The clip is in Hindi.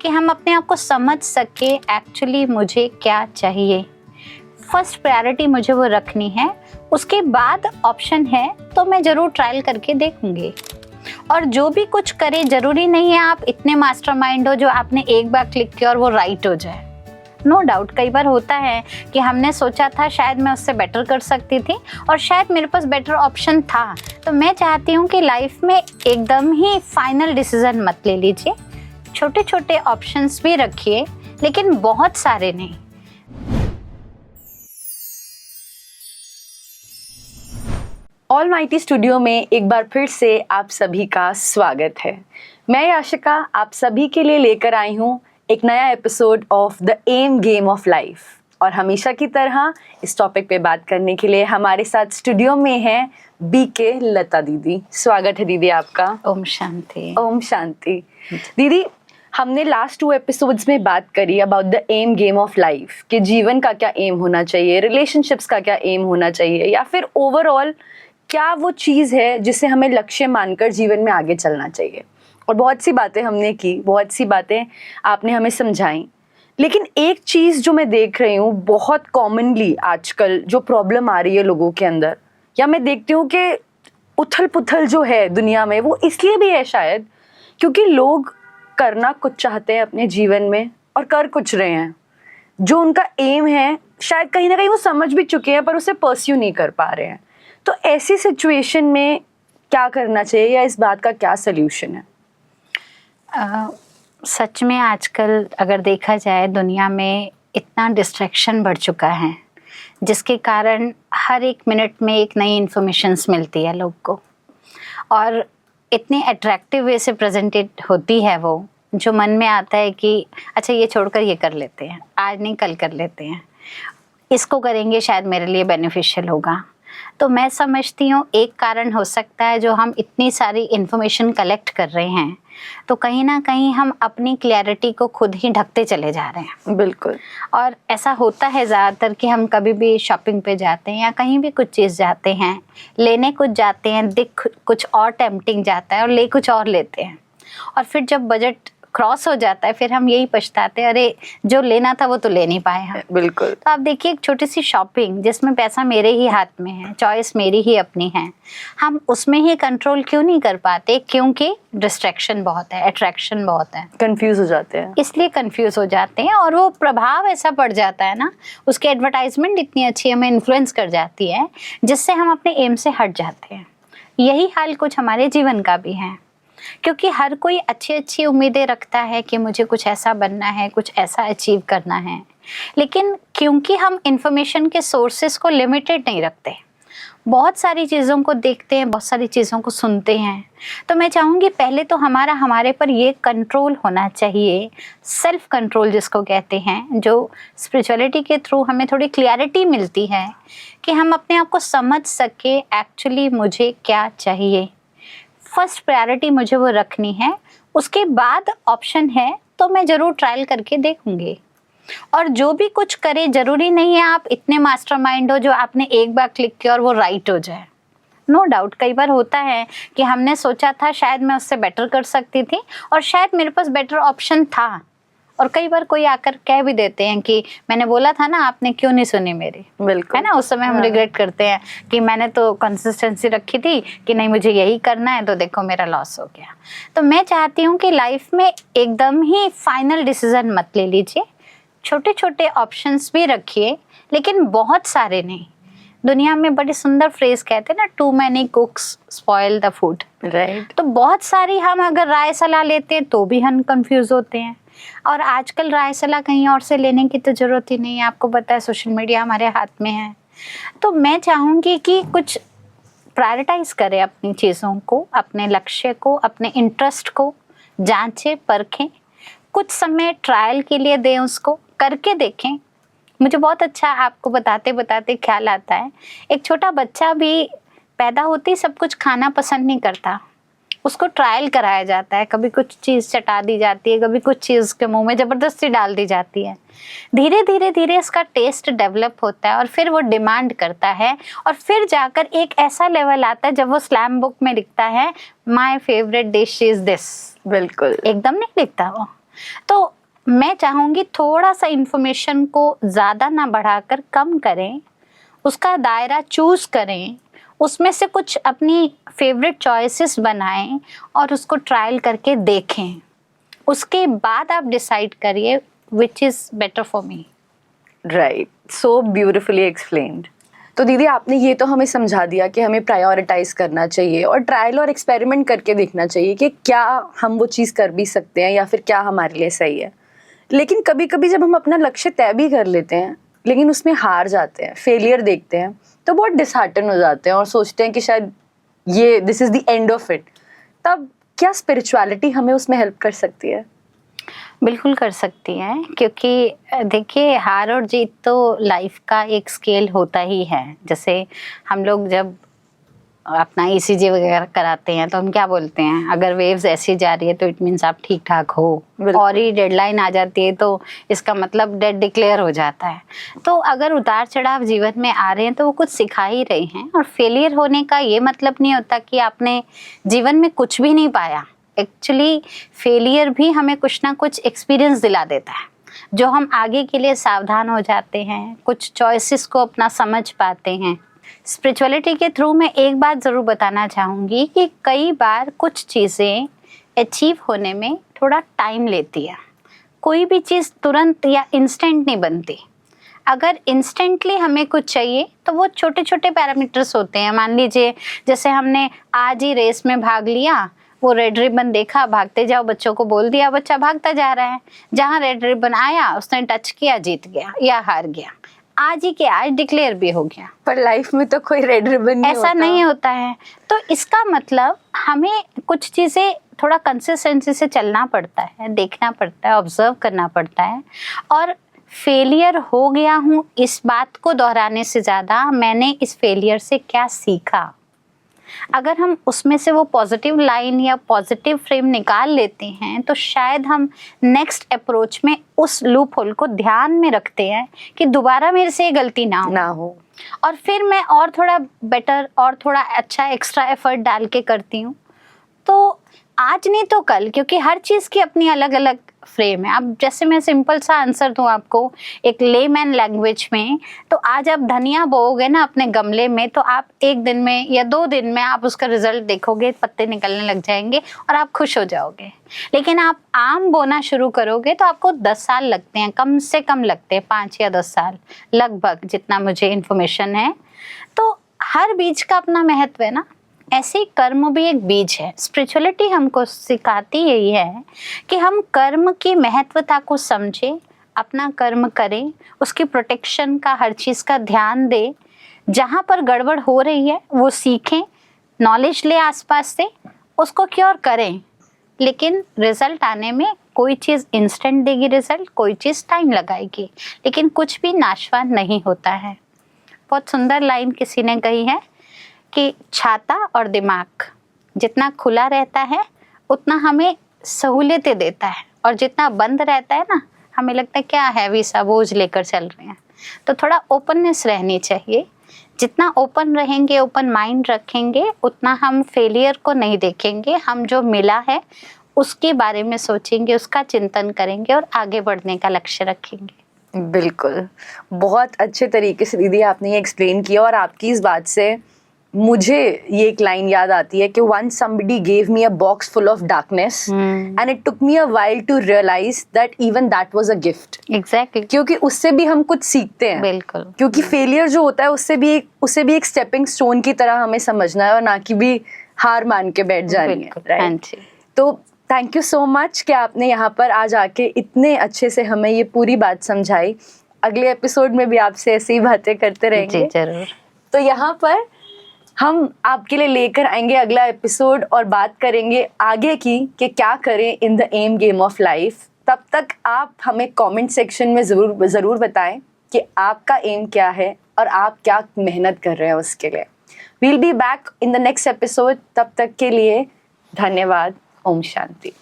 कि हम अपने आप को समझ सके एक्चुअली मुझे क्या चाहिए। फर्स्ट प्रायोरिटी मुझे वो रखनी है, उसके बाद ऑप्शन है तो मैं ज़रूर ट्रायल करके देखूंगी। और जो भी कुछ करे, ज़रूरी नहीं है आप इतने मास्टरमाइंड हो जो आपने एक बार क्लिक किया और वो राइट हो जाए। नो डाउट कई बार होता है कि हमने सोचा था शायद मैं उससे बेटर कर सकती थी और शायद मेरे पास बेटर ऑप्शन था। तो मैं चाहती हूँ कि लाइफ में एकदम ही फाइनल डिसीजन मत ले लीजिए, छोटे छोटे ऑप्शंस भी रखिए, लेकिन बहुत सारे नहीं। ऑलमाइटी स्टूडियो में एक बार फिर से आप सभी का स्वागत है। मैं आशिका आप सभी के लिए लेकर आई हूँ एक नया episode of the M game of life. और हमेशा की तरह इस टॉपिक पे बात करने के लिए हमारे साथ स्टूडियो में हैं बीके लता दीदी। स्वागत है दीदी आपका। ओम शांति। ओम शांति। दीदी, हमने लास्ट 2 एपिसोड्स में बात करी about the M game of life कि जीवन का क्या एम होना चाहिए, रिलेशनशिप्स का क्या एम होना चाहिए, या फिर ओवरऑल क्या वो चीज़ है जिसे हमें लक्ष्य मानकर जीवन में आगे चलना चाहिए। और बहुत सी बातें हमने की, बहुत सी बातें आपने हमें समझाई। लेकिन एक चीज़ जो मैं देख रही हूँ बहुत कॉमनली आजकल जो प्रॉब्लम आ रही है लोगों के अंदर, या मैं देखती हूँ कि उथल पुथल जो है दुनिया में, वो इसलिए भी है शायद क्योंकि लोग करना कुछ चाहते हैं अपने जीवन में और कर कुछ रहे हैं। जो उनका एम है शायद कहीं ना कहीं वो समझ भी चुके हैं पर उसे परस्यू नहीं कर पा रहे हैं। तो ऐसी सिचुएशन में क्या करना चाहिए, या इस बात का क्या सल्यूशन है? सच में आजकल अगर देखा जाए दुनिया में इतना डिस्ट्रैक्शन बढ़ चुका है जिसके कारण हर एक मिनट में एक नई इन्फॉर्मेशंस मिलती है लोग को, और इतनी अट्रैक्टिव वे से प्रेजेंटेड होती है वो, जो मन में आता है कि अच्छा ये छोड़कर ये कर लेते हैं, आज नहीं कल कर लेते हैं, इसको करेंगे शायद मेरे लिए बेनिफिशियल होगा। तो मैं समझती हूँ एक कारण हो सकता है जो हम इतनी सारी इन्फॉर्मेशन कलेक्ट कर रहे हैं तो कहीं ना कहीं हम अपनी क्लैरिटी को खुद ही ढकते चले जा रहे हैं। बिल्कुल। और ऐसा होता है ज़्यादातर कि हम कभी भी शॉपिंग पे जाते हैं या कहीं भी कुछ चीज़ जाते हैं, लेने कुछ जाते हैं, दिख कुछ और टेम्पटिंग जाता है और ले कुछ और लेते हैं, और फिर जब बजट क्रॉस हो जाता है फिर हम यही पछताते हैं, अरे जो लेना था वो तो ले नहीं पाए हम। बिल्कुल। तो आप देखिए एक छोटी सी शॉपिंग जिसमें पैसा मेरे ही हाथ में है, चॉइस मेरी ही अपनी है, हम उसमें ही कंट्रोल क्यों नहीं कर पाते? क्योंकि डिस्ट्रैक्शन बहुत है, अट्रैक्शन बहुत है, कंफ्यूज हो जाते हैं, इसलिए कंफ्यूज हो जाते हैं। और वो प्रभाव ऐसा पड़ जाता है ना, उसकी एडवर्टाइजमेंट इतनी अच्छी हमें इन्फ्लुएंस कर जाती है जिससे हम अपने एम से हट जाते हैं। यही हाल कुछ हमारे जीवन का भी है, क्योंकि हर कोई अच्छी अच्छी उम्मीदें रखता है कि मुझे कुछ ऐसा बनना है, कुछ ऐसा अचीव करना है, लेकिन क्योंकि हम इंफॉर्मेशन के सोर्सेस को लिमिटेड नहीं रखते, बहुत सारी चीज़ों को देखते हैं, बहुत सारी चीज़ों को सुनते हैं, तो मैं चाहूँगी पहले तो हमारे पर ये कंट्रोल होना चाहिए, सेल्फ कंट्रोल जिसको कहते हैं, जो स्पिरिचुअलिटी के थ्रू हमें थोड़ी क्लैरिटी मिलती है कि हम अपने आप को समझ सके एक्चुअली मुझे क्या चाहिए। फर्स्ट प्रायोरिटी मुझे वो रखनी है, उसके बाद ऑप्शन है तो मैं ज़रूर ट्रायल करके देखूंगी। और जो भी कुछ करे, ज़रूरी नहीं है आप इतने मास्टरमाइंड हो जो आपने एक बार क्लिक किया और वो राइट हो जाए। नो डाउट कई बार होता है कि हमने सोचा था शायद मैं उससे बेटर कर सकती थी और शायद मेरे पास बेटर ऑप्शन था, और कई बार कोई आकर कह भी देते हैं कि मैंने बोला था ना, आपने क्यों नहीं सुनी मेरी। बिल्कुल, है ना, उस समय हम रिग्रेट करते हैं कि मैंने तो कंसिस्टेंसी रखी थी कि नहीं मुझे यही करना है, तो देखो मेरा लॉस हो गया। तो मैं चाहती हूँ कि लाइफ में एकदम ही फाइनल डिसीजन मत ले लीजिए, छोटे छोटे ऑप्शंस भी रखिए, लेकिन बहुत सारे नहीं। दुनिया में बड़ी सुंदर फ्रेज कहते हैं ना, too many cooks spoil the food. Right. तो बहुत सारी हम अगर राय सलाह लेते हैं तो भी हम कंफ्यूज होते हैं, और आजकल राय सलाह कहीं और से लेने की तो ज़रूरत ही नहीं है। आपको पता है सोशल मीडिया हमारे हाथ में है। तो मैं चाहूँगी कि कुछ प्रायोरिटाइज करें अपनी चीज़ों को, अपने लक्ष्य को, अपने इंटरेस्ट को जांचें परखें, कुछ समय ट्रायल के लिए दें, उसको करके देखें। मुझे बहुत अच्छा आपको बताते बताते ख्याल आता है, एक छोटा बच्चा भी पैदा होते ही सब कुछ खाना पसंद नहीं करता, उसको ट्रायल कराया जाता है, कभी कुछ चीज़ चटा दी जाती है, कभी कुछ चीज़ के मुंह में ज़बरदस्ती डाल दी जाती है, धीरे धीरे धीरे इसका टेस्ट डेवलप होता है और फिर वो डिमांड करता है, और फिर जाकर एक ऐसा लेवल आता है जब वो स्लैम बुक में लिखता है my favourite dish is this. बिल्कुल, एकदम नहीं लिखता वो। तो मैं चाहूँगी थोड़ा सा इन्फॉर्मेशन को ज़्यादा ना बढ़ाकर कम करें, उसका दायरा चूज़ करें, उसमें से कुछ अपनी फेवरेट चॉइसेस बनाएं और उसको ट्रायल करके देखें। उसके बाद आप डिसाइड करिए which is better for me. Right, so beautifully explained. तो दीदी आपने ये तो हमें समझा दिया कि हमें प्रायोरिटाइज करना चाहिए और ट्रायल और एक्सपेरिमेंट करके देखना चाहिए कि क्या हम वो चीज़ कर भी सकते हैं या फिर क्या हमारे लिए सही है। लेकिन कभी कभी जब हम अपना लक्ष्य तय भी कर लेते हैं लेकिन उसमें हार जाते हैं, फेलियर देखते हैं, तो बहुत डिसहार्टन हो जाते हैं और सोचते हैं कि शायद ये this is the end of it. तब क्या स्पिरिचुअलिटी हमें उसमें हेल्प कर सकती है? बिल्कुल कर सकती हैं, क्योंकि देखिए हार और जीत तो लाइफ का एक स्केल होता ही है। जैसे हम लोग जब अपना ईसीजी वगैरह कराते हैं तो हम क्या बोलते हैं, अगर वेव्स ऐसी जा रही है तो इट मीन्स आप ठीक ठाक हो, और ही डेडलाइन आ जाती है तो इसका मतलब डेड डिक्लेयर हो जाता है। तो अगर उतार चढ़ाव जीवन में आ रहे हैं तो वो कुछ सिखा ही रहे हैं। और फेलियर होने का ये मतलब नहीं होता कि आपने जीवन में कुछ भी नहीं पाया। एक्चुअली फेलियर भी हमें कुछ ना कुछ एक्सपीरियंस दिला देता है, जो हम आगे के लिए सावधान हो जाते हैं, कुछ चॉइसेस को अपना समझ पाते हैं। स्पिरिचुअलिटी के थ्रू मैं एक बात ज़रूर बताना चाहूँगी कि कई बार कुछ चीज़ें अचीव होने में थोड़ा टाइम लेती है। कोई भी चीज़ तुरंत या इंस्टेंट नहीं बनती। अगर इंस्टेंटली हमें कुछ चाहिए तो वो छोटे छोटे पैरामीटर्स होते हैं। मान लीजिए जैसे हमने आज ही रेस में भाग लिया, वो रेड रिबन देखा, भागते जाओ, बच्चों को बोल दिया, बच्चा भागता जा रहा है। जहाँ रेड रिबन आया उसने टच किया, जीत गया या हार गया। आज ही के आज डिक्लेयर भी हो गया। पर लाइफ में तो कोई रेड रिबन नहीं ऐसा नहीं होता है। तो इसका मतलब हमें कुछ चीज़ें थोड़ा कंसिस्टेंसी से चलना पड़ता है, देखना पड़ता है, ऑब्जर्व करना पड़ता है। और फेलियर हो गया हूँ इस बात को दोहराने से ज़्यादा मैंने इस फेलियर से क्या सीखा, अगर हम उसमें से वो पॉजिटिव लाइन या पॉजिटिव फ्रेम निकाल लेते हैं तो शायद हम नेक्स्ट अप्रोच में उस लूप होल को ध्यान में रखते हैं कि दोबारा मेरे से ये गलती ना हो और फिर मैं और थोड़ा बेटर और थोड़ा अच्छा एक्स्ट्रा एफर्ट डाल के करती हूँ। तो आज नहीं तो कल, क्योंकि हर चीज़ की अपनी अलग अलग फ्रेम है। अब जैसे मैं सिंपल सा आंसर दूँ आपको एक लेमैन लैंग्वेज में, तो आज आप धनिया बोओगे ना अपने गमले में, तो आप 1 दिन में या 2 दिन में आप उसका रिजल्ट देखोगे, पत्ते निकलने लग जाएंगे और आप खुश हो जाओगे। लेकिन आप आम बोना शुरू करोगे तो आपको 10 साल लगते हैं, कम से कम लगते हैं 5 या 10 साल लगभग, जितना मुझे इन्फॉर्मेशन है। तो हर बीज का अपना महत्व है ना, ऐसे ही कर्म भी एक बीज है। स्पिरिचुअलिटी हमको सिखाती यही है कि हम कर्म की महत्वता को समझें, अपना कर्म करें, उसकी प्रोटेक्शन का, हर चीज़ का ध्यान दें, जहाँ पर गड़बड़ हो रही है वो सीखें, नॉलेज ले आसपास से, उसको क्योर करें। लेकिन रिजल्ट आने में कोई चीज़ इंस्टेंट देगी रिजल्ट, कोई चीज़ टाइम लगाएगी, लेकिन कुछ भी नाशवान नहीं होता है। बहुत सुंदर लाइन किसी ने कही है कि छाता और दिमाग जितना खुला रहता है उतना हमें सहूलियतें देता है, और जितना बंद रहता है ना हमें लगता है क्या हैवी सा बोझ लेकर चल रहे हैं। तो थोड़ा ओपननेस रहनी चाहिए। जितना ओपन रहेंगे, ओपन माइंड रखेंगे, उतना हम फेलियर को नहीं देखेंगे, हम जो मिला है उसके बारे में सोचेंगे, उसका चिंतन करेंगे और आगे बढ़ने का लक्ष्य रखेंगे। बिल्कुल, बहुत अच्छे तरीके से दीदी आपने ये एक्सप्लेन किया। और आपकी इस बात से मुझे ये एक लाइन याद आती है कि once somebody gave me a box full of darkness and it took me a while to realize that even that was a gift. Exactly. क्योंकि उससे भी हम कुछ सीखते हैं। बिल्कुल। क्योंकि फेलियर जो होता है उससे भी एक स्टेपिंग स्टोन की तरह हमें समझना है और ना कि भी हार मान के बैठ जानी है। राइट। तो थैंक यू सो मच कि आपने यहाँ पर आज आके इतने अच्छे से हमें ये पूरी बात समझाई। अगले एपिसोड में भी आपसे ऐसी ही बातें करते रहेंगे। जी जरूर। तो यहाँ पर हम आपके लिए लेकर आएंगे अगला एपिसोड और बात करेंगे आगे की कि क्या करें in the M game of life. तब तक आप हमें कमेंट सेक्शन में ज़रूर बताएं कि आपका एम क्या है और आप क्या मेहनत कर रहे हैं उसके लिए। We'll be back in the next episode. तब तक के लिए धन्यवाद। ओम शांति।